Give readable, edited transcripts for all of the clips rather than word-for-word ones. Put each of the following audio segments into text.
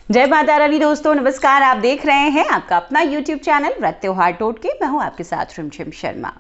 जय माता रानी दोस्तों, नमस्कार। आप देख रहे हैं आपका अपना YouTube चैनल व्रत त्योहार टोटके। मैं हूं आपके साथ रिमझिम शर्मा।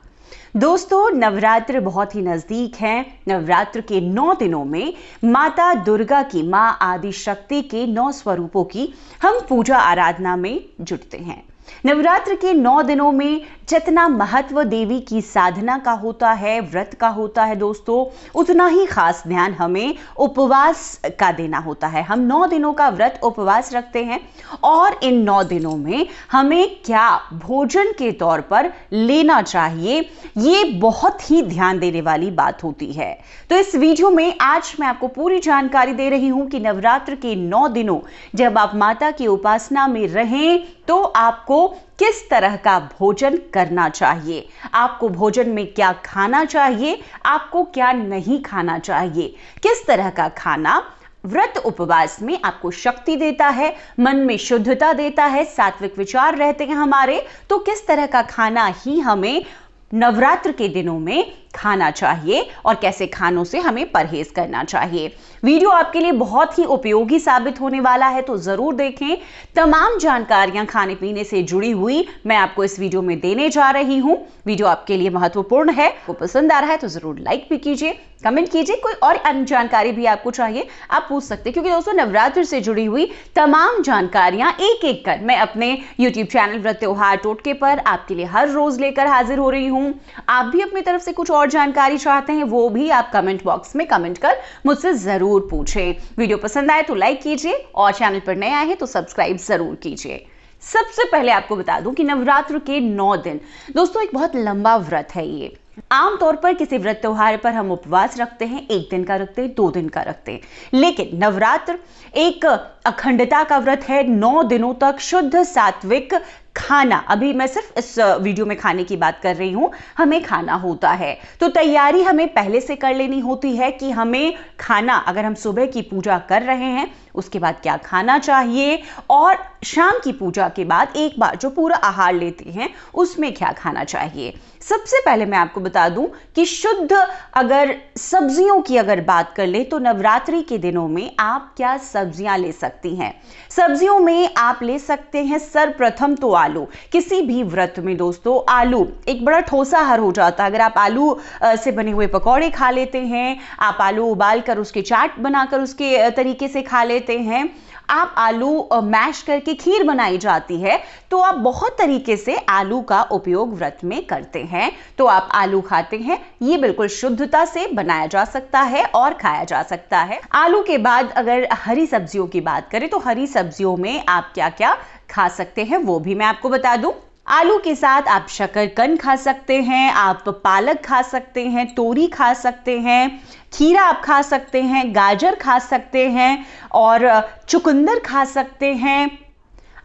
दोस्तों, नवरात्र बहुत ही नजदीक है। नवरात्र के 9 दिनों में माता दुर्गा की, मां आदि शक्ति के 9 स्वरूपों की हम पूजा आराधना में जुटते हैं। नवरात्र के 9 दिनों में जितना महत्व देवी की साधना का होता है, व्रत का होता है दोस्तों, उतना ही खास ध्यान हमें उपवास का देना होता है। हम 9 दिनों का व्रत उपवास रखते हैं और इन 9 दिनों में हमें क्या भोजन के तौर पर लेना चाहिए, ये बहुत ही ध्यान देने वाली बात होती है। तो इस वीडियो में आज मैं आपको पूरी जानकारी दे रही हूं कि नवरात्र के 9 दिनों जब आप माता की उपासना में रहें तो आपको किस तरह का भोजन करना चाहिए, आपको भोजन में क्या खाना चाहिए, आपको क्या नहीं खाना चाहिए। किस तरह का खाना व्रत उपवास में आपको शक्ति देता है, मन में शुद्धता देता है, सात्विक विचार रहते हैं हमारे, तो किस तरह का खाना ही हमें नवरात्र के दिनों में खाना चाहिए और कैसे खानों से हमें परहेज करना चाहिए। वीडियो आपके लिए बहुत ही उपयोगी साबित होने वाला है, तो जरूर देखें। तमाम जानकारियां खाने पीने से जुड़ी हुई मैं आपको इस वीडियो में देने जा रही हूं। वीडियो आपके लिए महत्वपूर्ण है, वो पसंद आ रहा है तो जरूर लाइक भी कीजिए, कमेंट कीजिए। कोई और अन्य जानकारी भी आपको चाहिए आप पूछ सकते हैं, क्योंकि दोस्तों नवरात्र से जुड़ी हुई तमाम जानकारियां एक एक कर मैं अपने YouTube चैनल व्रत त्योहार टोटके पर आपके लिए हर रोज लेकर हाजिर हो रही हूं। आप भी अपनी तरफ से कुछ और जानकारी चाहते हैं, वो भी आप कमेंट बॉक्स में कमेंट कर मुझसे जरूर पूछें। वीडियो पसंद आए तो लाइक कीजिए और चैनल पर नए आए हैं तो सब्सक्राइब जरूर कीजिए। सबसे पहले आपको बता दूं कि नवरात्र के 9 दिन दोस्तों एक बहुत लंबा व्रत है। ये आमतौर पर किसी व्रत त्योहार पर हम उपवास रखते हैं, 1 दिन का रखते हैं, 2 दिन का रखते हैं, लेकिन नवरात्र एक अखंडता का व्रत है। 9 दिनों तक शुद्ध सात्विक खाना, अभी मैं सिर्फ इस वीडियो में खाने की बात कर रही हूं, हमें खाना होता है। तो तैयारी हमें पहले से कर लेनी होती है कि हमें खाना, अगर हम सुबह की पूजा कर रहे हैं उसके बाद क्या खाना चाहिए, और शाम की पूजा के बाद एक बार जो पूरा आहार लेते हैं उसमें क्या खाना चाहिए। सबसे पहले मैं आपको बता दूं कि शुद्ध अगर सब्जियों की अगर बात कर ले तो नवरात्रि के दिनों में आप क्या सब्जियां ले सकती हैं। सब्जियों में आप ले सकते हैं सर्वप्रथम तो आलू। किसी भी व्रत में दोस्तों आलू एक बड़ा ठोसाहार हो जाता है। अगर आप आलू से बने हुए पकौड़े खा लेते हैं, आप आलू उबाल कर उसके चाट बनाकर उसके तरीके से खा लेते हैं, आप आलू मैश करके खीर बनाई जाती है, तो आप बहुत तरीके से आलू का उपयोग व्रत में करते हैं। तो आप आलू खाते हैं, ये बिल्कुल शुद्धता से बनाया जा सकता है और खाया जा सकता है। आलू के बाद अगर हरी सब्जियों की बात करें तो हरी सब्जियों में आप क्या क्या खा सकते हैं वो भी मैं आपको बता दूं। आलू के साथ आप शकरकंद खा सकते हैं, आप पालक खा सकते हैं, तोरी खा सकते हैं, खीरा आप खा सकते हैं, गाजर खा सकते हैं और चुकंदर खा सकते हैं,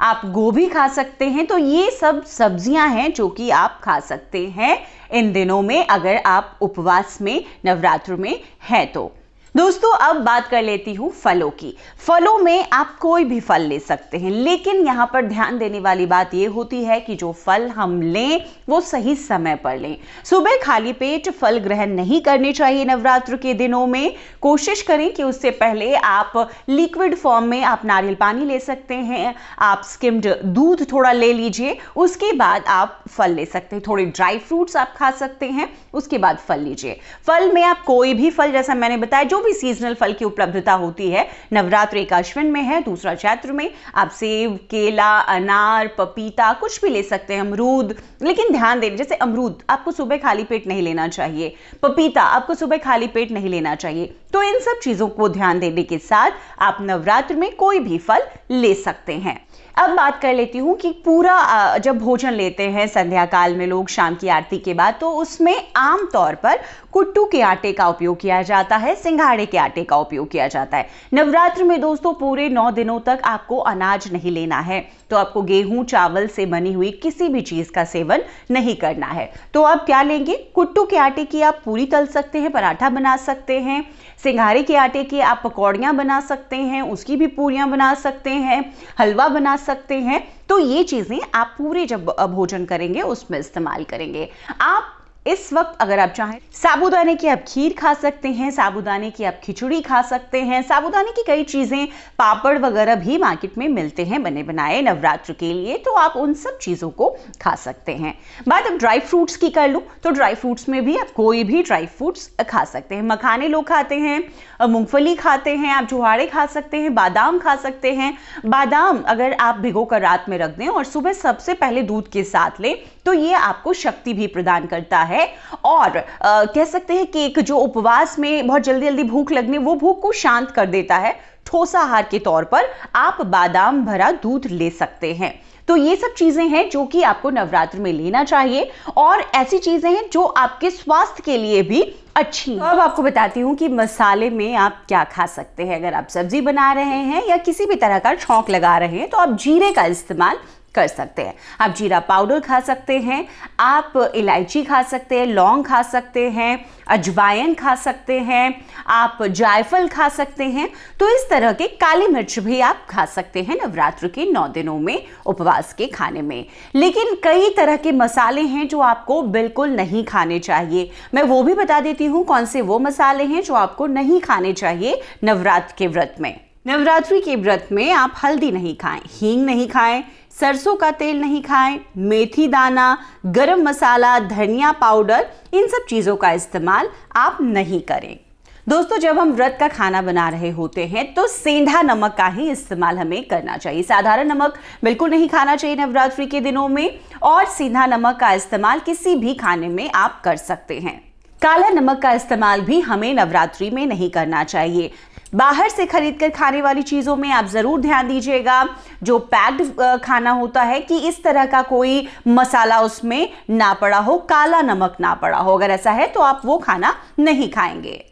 आप गोभी खा सकते हैं। तो ये सब सब्जियां हैं जो कि आप खा सकते हैं इन दिनों में अगर आप उपवास में नवरात्र में हैं तो। दोस्तों अब बात कर लेती हूं फलों की। फलों में आप कोई भी फल ले सकते हैं, लेकिन यहां पर ध्यान देने वाली बात यह होती है कि जो फल हम लें वो सही समय पर लें। सुबह खाली पेट फल ग्रहण नहीं करने चाहिए नवरात्र के दिनों में। कोशिश करें कि उससे पहले आप लिक्विड फॉर्म में आप नारियल पानी ले सकते हैं, आप स्किम्ड दूध थोड़ा ले लीजिए, उसके बाद आप फल ले सकते हैं। थोड़े ड्राई फ्रूट्स आप खा सकते हैं, उसके बाद फल लीजिए। फल में आप कोई भी फल, जैसा मैंने बताया, जो भी सीजनल फल की उपलब्धता होती है, नवरात्र एक अश्विन में है, दूसरा चैत्र में, आप सेब, केला, अनार, पपीता कुछ भी ले सकते हैं, अमरूद। लेकिन ध्यान दें, जैसे अमरूद आपको सुबह खाली पेट नहीं लेना चाहिए, पपीता आपको सुबह खाली पेट नहीं लेना चाहिए। तो इन सब चीजों को ध्यान देने के साथ आप नवरात्र में कोई भी फल ले सकते हैं। अब बात कर लेती हूं कि पूरा जब भोजन लेते हैं संध्या काल में लोग शाम की आरती के बाद, तो उसमें आमतौर पर कुट्टू के आटे का उपयोग किया जाता है, सिंघाड़े के आटे का उपयोग किया जाता है। नवरात्र में दोस्तों पूरे 9 दिनों तक आपको अनाज नहीं लेना है, तो आपको गेहूं चावल से बनी हुई किसी भी चीज का सेवन नहीं करना है। तो आप क्या लेंगे, कुट्टू के आटे की आप पूरी तल सकते हैं, पराठा बना सकते हैं, सिंघाड़े के आटे की आप पकौड़ियां बना सकते हैं, उसकी भी पूरियां बना सकते हैं, हलवा बना सकते हैं। तो ये चीजें आप पूरे जब भोजन करेंगे उसमें इस्तेमाल करेंगे। आप इस वक्त अगर आप चाहें साबूदाने की आप खीर खा सकते हैं, साबूदाने की आप खिचड़ी खा सकते हैं, साबूदाने की कई चीजें, पापड़ वगैरह भी मार्केट में मिलते हैं बने बनाए नवरात्र के लिए, तो आप उन सब चीजों को खा सकते हैं। बात अब ड्राई फ्रूट्स की कर लूं तो ड्राई फ्रूट्स में भी आप कोई भी ड्राई फ्रूट्स खा सकते हैं। मखाने लोग खाते हैं, मूंगफली खाते हैं, आप जुहाड़े खा सकते हैं, बादाम खा सकते हैं। बादाम अगर आप भिगो कर रात में रख दें और सुबह सबसे पहले दूध के साथ लें तो ये आपको शक्ति भी प्रदान करता है और कह सकते हैं कि एक जो उपवास में बहुत जल्दी जल्दी भूख लगने, वो भूख को शांत कर देता है। ठोस आहार के तौर पर आप बादाम भरा दूध ले सकते हैं। तो ये सब चीजें हैं जो कि आपको नवरात्र में लेना चाहिए और ऐसी चीजें हैं जो आपके स्वास्थ्य के लिए भी अच्छी। तो अब आपको बताती हूँ कि मसाले में आप क्या खा सकते हैं। अगर आप सब्जी बना रहे हैं या किसी भी तरह का छौंक लगा रहे हैं तो आप जीरे का इस्तेमाल कर सकते हैं। आप जीरा पाउडर खा सकते हैं, आप इलायची खा सकते हैं, लौंग खा सकते हैं, अजवाइन खा सकते हैं, आप जायफल खा सकते हैं। तो इस तरह के काली मिर्च भी आप खा सकते हैं नवरात्र के 9 दिनों में उपवास के खाने में। लेकिन कई तरह के मसाले हैं जो आपको बिल्कुल नहीं खाने चाहिए। मैं वो भी बता देती हूँ कौन से वो मसाले हैं जो आपको नहीं खाने चाहिए नवरात्र के व्रत में। नवरात्रि के व्रत में आप हल्दी नहीं खाएं, हींग नहीं खाएं, सरसों का तेल नहीं खाएं, मेथी दाना, गरम मसाला, धनिया पाउडर, इन सब चीजों का इस्तेमाल आप नहीं करें। दोस्तों, जब हम व्रत का खाना बना रहे होते हैं तो सेंधा नमक का ही इस्तेमाल हमें करना चाहिए। साधारण नमक बिल्कुल नहीं खाना चाहिए नवरात्रि के दिनों में और सेंधा नमक का इस्तेमाल किसी भी खाने में आप कर सकते हैं। काला नमक का इस्तेमाल भी हमें नवरात्रि में नहीं करना चाहिए। बाहर से खरीदकर खाने वाली चीज़ों में आप ज़रूर ध्यान दीजिएगा जो पैक्ड खाना होता है कि इस तरह का कोई मसाला उसमें ना पड़ा हो, काला नमक ना पड़ा हो। अगर ऐसा है तो आप वो खाना नहीं खाएंगे।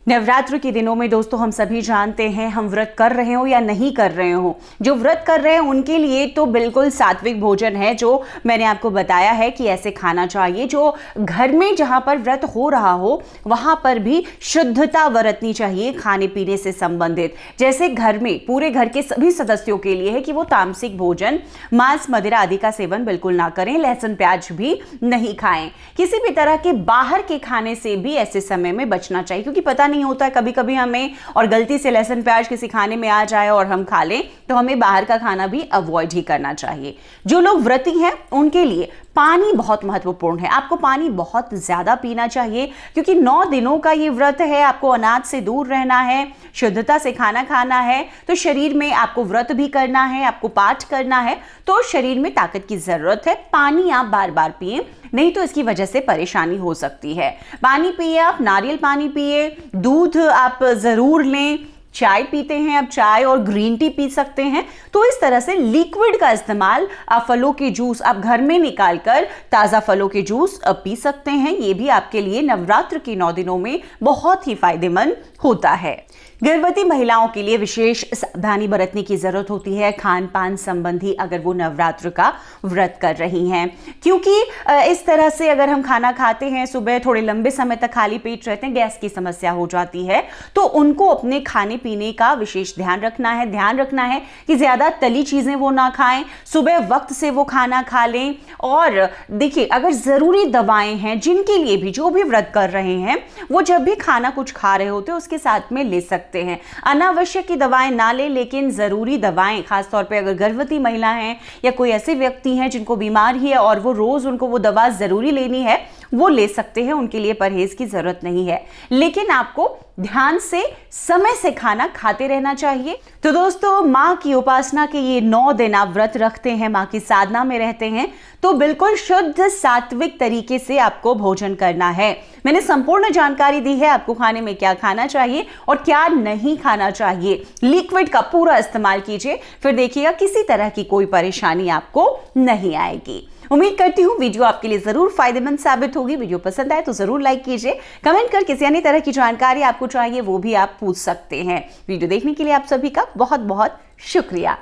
नवरात्र के दिनों में दोस्तों हम सभी जानते हैं, हम व्रत कर रहे हो या नहीं कर रहे हो, जो व्रत कर रहे हैं उनके लिए तो बिल्कुल सात्विक भोजन है जो मैंने आपको बताया है कि ऐसे खाना चाहिए। जो घर में जहां पर व्रत हो रहा हो वहां पर भी शुद्धता बरतनी चाहिए खाने पीने से संबंधित। जैसे घर में पूरे घर के सभी सदस्यों के लिए है कि वो तामसिक भोजन, मांस मदिरा आदि का सेवन बिल्कुल ना करें, लहसुन प्याज भी नहीं खाएं। किसी भी तरह के बाहर के खाने से भी ऐसे समय में बचना चाहिए, क्योंकि पता नहीं होता है कभी कभी हमें और गलती से लहसुन प्याज किसी खाने में आ जाए और हम खा लें, तो हमें बाहर का खाना भी अवॉइड ही करना चाहिए। जो लोग व्रती हैं उनके लिए पानी बहुत महत्वपूर्ण है। आपको पानी बहुत ज्यादा पीना चाहिए क्योंकि 9 दिनों का ये व्रत है। आपको अनाज से दूर रहना है, शुद्धता से खाना खाना है, तो शरीर में आपको व्रत भी करना है, आपको पाठ करना है, तो शरीर में ताकत की जरूरत है। पानी आप बार बार पिए, नहीं तो इसकी वजह से परेशानी हो सकती है। पानी पिए, आप नारियल पानी पिए, दूध आप जरूर लें, चाय पीते हैं आप चाय और ग्रीन टी पी सकते हैं। तो इस तरह से लिक्विड का इस्तेमाल, आप फलों के जूस आप घर में निकालकर ताज़ा फलों के जूस पी सकते हैं। ये भी आपके लिए नवरात्र के 9 दिनों में बहुत ही फायदेमंद होता है। गर्भवती महिलाओं के लिए विशेष सावधानी बरतने की जरूरत होती है खान पान संबंधी, अगर वो नवरात्र का व्रत कर रही हैं, क्योंकि इस तरह से अगर हम खाना खाते हैं सुबह, थोड़े लंबे समय तक खाली पेट रहते हैं, गैस की समस्या हो जाती है। तो उनको अपने खाने पीने का विशेष ध्यान रखना है कि ज्यादा तली चीजें वो ना खाएं, सुबह वक्त से वो खाना खा लें। और देखिए, अगर जरूरी दवाएं हैं जिनके लिए भी, जो भी व्रत कर रहे हैं, वो जब भी खाना कुछ खा रहे होते हैं उसके साथ में ले सकते हैं। अनावश्यक की दवाएं ना लें, लेकिन जरूरी दवाएं, खासतौर पे अगर गर्भवती महिला हैं या कोई ऐसे व्यक्ति हैं जिनको बीमारी है और वो रोज उनको वो दवा जरूरी लेनी है, वो ले सकते हैं। उनके लिए परहेज की जरूरत नहीं है, लेकिन आपको ध्यान से समय से खाना खाते रहना चाहिए। तो दोस्तों, माँ की उपासना के ये 9 दिन आप व्रत रखते हैं, माँ की साधना में रहते हैं, तो बिल्कुल शुद्ध सात्विक तरीके से आपको भोजन करना है। मैंने संपूर्ण जानकारी दी है आपको खाने में क्या खाना चाहिए और क्या नहीं खाना चाहिए। लिक्विड का पूरा इस्तेमाल कीजिए, फिर देखिएगा किसी तरह की कोई परेशानी आपको नहीं आएगी। उम्मीद करती हूँ वीडियो आपके लिए जरूर फायदेमंद साबित होगी। वीडियो पसंद आए तो जरूर लाइक कीजिए, कमेंट कर किसी अन्य तरह की जानकारी आपको चाहिए वो भी आप पूछ सकते हैं। वीडियो देखने के लिए आप सभी का बहुत बहुत शुक्रिया।